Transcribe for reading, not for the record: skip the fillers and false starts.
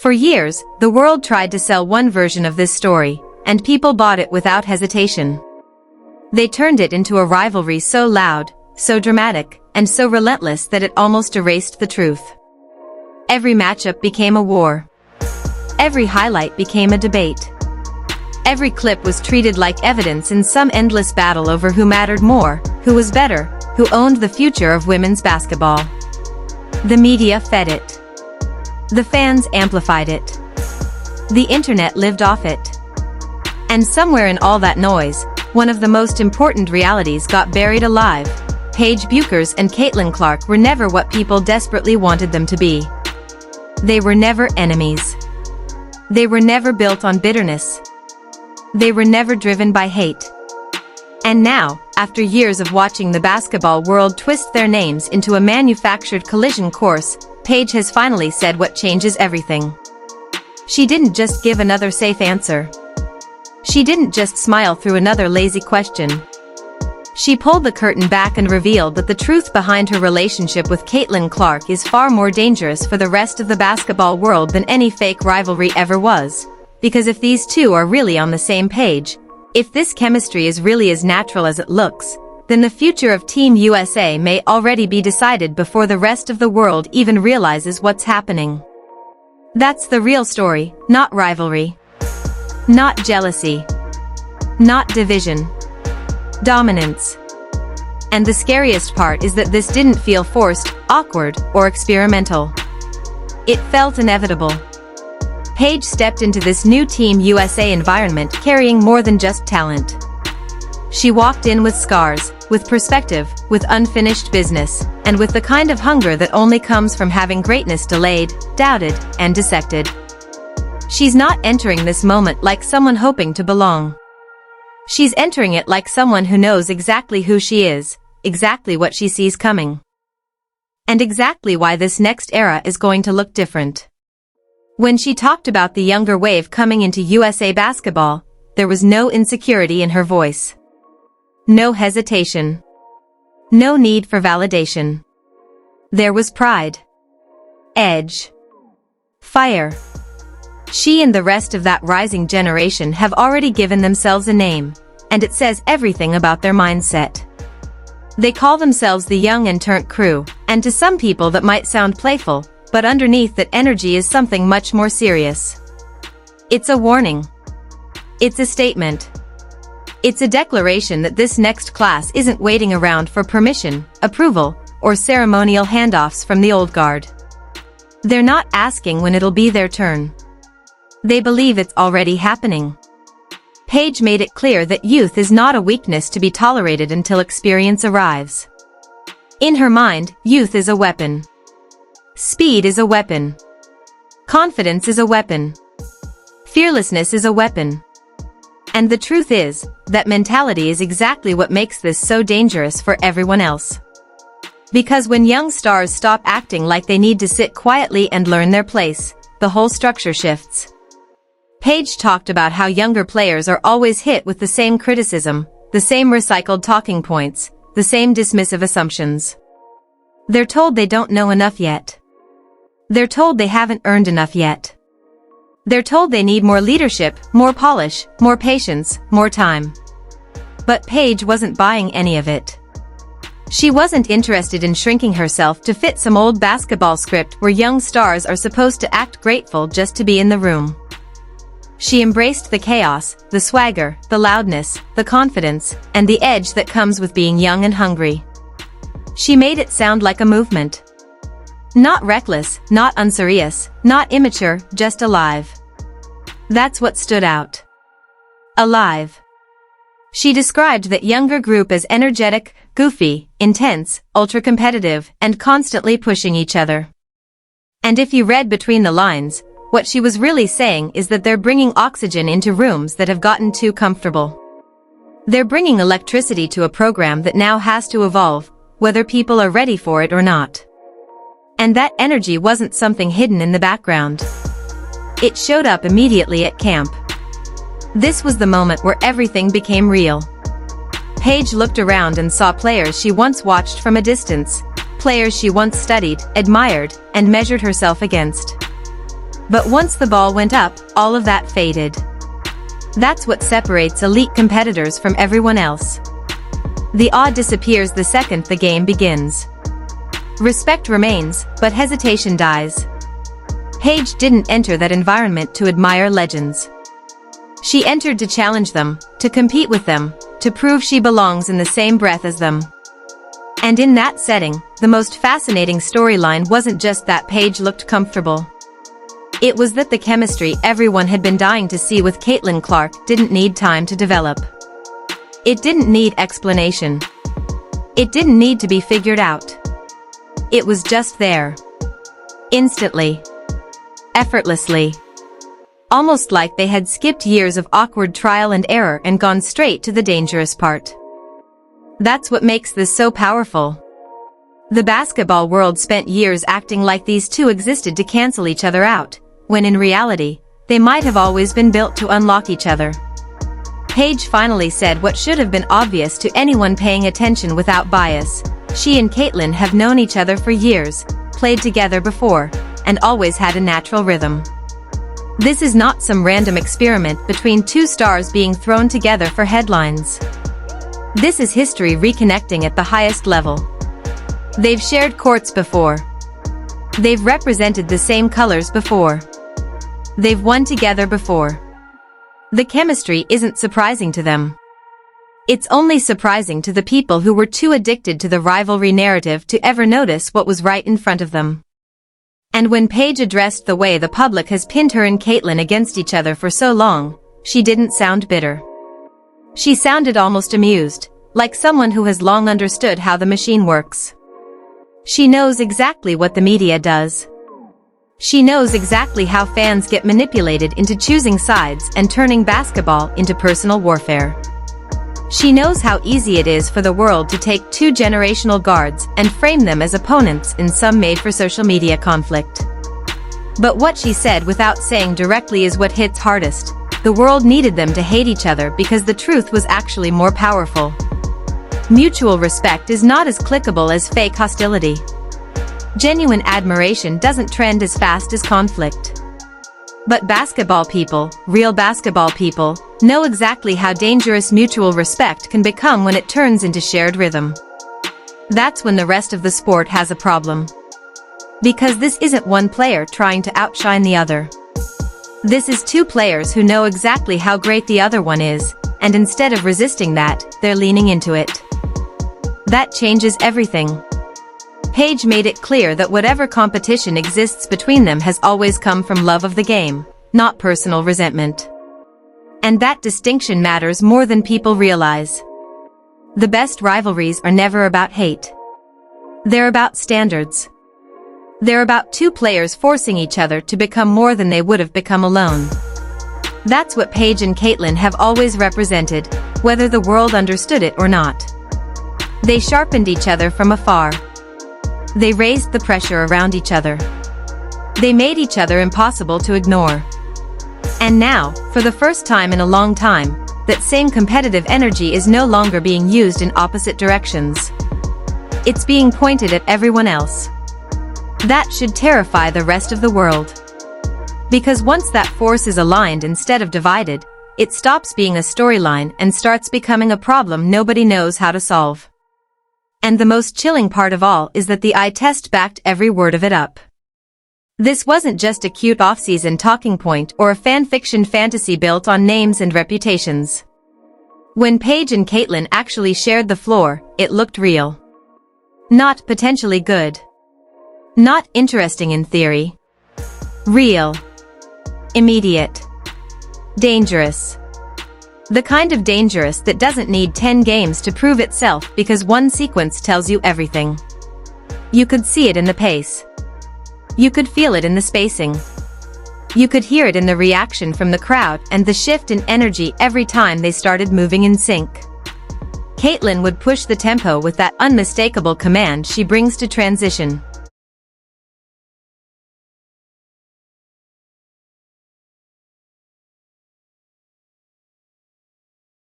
For years, the world tried to sell one version of this story, and people bought it without hesitation. They turned it into a rivalry so loud, so dramatic, and so relentless that it almost erased the truth. Every matchup became a war. Every highlight became a debate. Every clip was treated like evidence in some endless battle over who mattered more, who was better, who owned the future of women's basketball. The media fed it. The fans amplified it. The internet lived off it. And somewhere in all that noise, one of the most important realities got buried alive. Paige Bueckers and Caitlin Clark were never what people desperately wanted them to be. They were never enemies. They were never built on bitterness. They were never driven by hate. And now, after years of watching the basketball world twist their names into a manufactured collision course, Paige has finally said what changes everything. She didn't just give another safe answer. She didn't just smile through another lazy question. She pulled the curtain back and revealed that the truth behind her relationship with Caitlin Clark is far more dangerous for the rest of the basketball world than any fake rivalry ever was. Because if these two are really on the same page, if this chemistry is really as natural as it looks, then the future of Team USA may already be decided before the rest of the world even realizes what's happening. That's the real story, not rivalry. Not jealousy. Not division. Dominance. And the scariest part is that this didn't feel forced, awkward, or experimental. It felt inevitable. Paige stepped into this new Team USA environment carrying more than just talent. She walked in with scars, with perspective, with unfinished business, and with the kind of hunger that only comes from having greatness delayed, doubted, and dissected. She's not entering this moment like someone hoping to belong. She's entering it like someone who knows exactly who she is, exactly what she sees coming. And exactly why this next era is going to look different. When she talked about the younger wave coming into USA basketball, there was no insecurity in her voice. No hesitation. No need for validation. There was pride. Edge. Fire. She and the rest of that rising generation have already given themselves a name, and it says everything about their mindset. They call themselves the young and turnt crew, and to some people that might sound playful, but underneath that energy is something much more serious. It's a warning. It's a statement. It's a declaration that this next class isn't waiting around for permission, approval, or ceremonial handoffs from the old guard. They're not asking when it'll be their turn. They believe it's already happening. Paige made it clear that youth is not a weakness to be tolerated until experience arrives. In her mind, youth is a weapon. Speed is a weapon. Confidence is a weapon. Fearlessness is a weapon. And the truth is, that mentality is exactly what makes this so dangerous for everyone else. Because when young stars stop acting like they need to sit quietly and learn their place, the whole structure shifts. Paige talked about how younger players are always hit with the same criticism, the same recycled talking points, the same dismissive assumptions. They're told they don't know enough yet. They're told they haven't earned enough yet. They're told they need more leadership, more polish, more patience, more time. But Paige wasn't buying any of it. She wasn't interested in shrinking herself to fit some old basketball script where young stars are supposed to act grateful just to be in the room. She embraced the chaos, the swagger, the loudness, the confidence, and the edge that comes with being young and hungry. She made it sound like a movement. Not reckless, not unserious, not immature, just alive. That's what stood out. Alive. She described that younger group as energetic, goofy, intense, ultra-competitive, and constantly pushing each other. And if you read between the lines, what she was really saying is that they're bringing oxygen into rooms that have gotten too comfortable. They're bringing electricity to a program that now has to evolve, whether people are ready for it or not. And that energy wasn't something hidden in the background. It showed up immediately at camp. This was the moment where everything became real. Paige looked around and saw players she once watched from a distance, players she once studied, admired, and measured herself against. But once the ball went up, all of that faded. That's what separates elite competitors from everyone else. The awe disappears the second the game begins. Respect remains, but hesitation dies. Paige didn't enter that environment to admire legends. She entered to challenge them, to compete with them, to prove she belongs in the same breath as them. And in that setting, the most fascinating storyline wasn't just that Paige looked comfortable. It was that the chemistry everyone had been dying to see with Caitlin Clark didn't need time to develop. It didn't need explanation. It didn't need to be figured out. It was just there. Instantly. Effortlessly. Almost like they had skipped years of awkward trial and error and gone straight to the dangerous part. That's what makes this so powerful. The basketball world spent years acting like these two existed to cancel each other out, when in reality, they might have always been built to unlock each other. Paige finally said what should have been obvious to anyone paying attention without bias. She and Caitlin have known each other for years, played together before, and always had a natural rhythm. This is not some random experiment between two stars being thrown together for headlines. This is history reconnecting at the highest level. They've shared courts before. They've represented the same colors before. They've won together before. The chemistry isn't surprising to them. It's only surprising to the people who were too addicted to the rivalry narrative to ever notice what was right in front of them. And when Paige addressed the way the public has pinned her and Caitlin against each other for so long, she didn't sound bitter. She sounded almost amused, like someone who has long understood how the machine works. She knows exactly what the media does. She knows exactly how fans get manipulated into choosing sides and turning basketball into personal warfare. She knows how easy it is for the world to take two generational guards and frame them as opponents in some made-for-social media conflict. But what she said without saying directly is what hits hardest. The world needed them to hate each other because the truth was actually more powerful. Mutual respect is not as clickable as fake hostility. Genuine admiration doesn't trend as fast as conflict. But basketball people, real basketball people, know exactly how dangerous mutual respect can become when it turns into shared rhythm. That's when the rest of the sport has a problem. Because this isn't one player trying to outshine the other. This is two players who know exactly how great the other one is, and instead of resisting that, they're leaning into it. That changes everything. Paige made it clear that whatever competition exists between them has always come from love of the game, not personal resentment. And that distinction matters more than people realize. The best rivalries are never about hate. They're about standards. They're about two players forcing each other to become more than they would have become alone. That's what Paige and Caitlin have always represented, whether the world understood it or not. They sharpened each other from afar. They raised the pressure around each other. They made each other impossible to ignore. And now, for the first time in a long time, that same competitive energy is no longer being used in opposite directions. It's being pointed at everyone else. That should terrify the rest of the world. Because once that force is aligned instead of divided, it stops being a storyline and starts becoming a problem nobody knows how to solve. And the most chilling part of all is that the eye test backed every word of it up. This wasn't just a cute off-season talking point or a fan-fiction fantasy built on names and reputations. When Paige and Caitlin actually shared the floor, it looked real. Not potentially good. Not interesting in theory. Real. Immediate. Dangerous. The kind of dangerous that doesn't need 10 games to prove itself because one sequence tells you everything. You could see it in the pace. You could feel it in the spacing. You could hear it in the reaction from the crowd and the shift in energy every time they started moving in sync. Caitlin would push the tempo with that unmistakable command she brings to transition.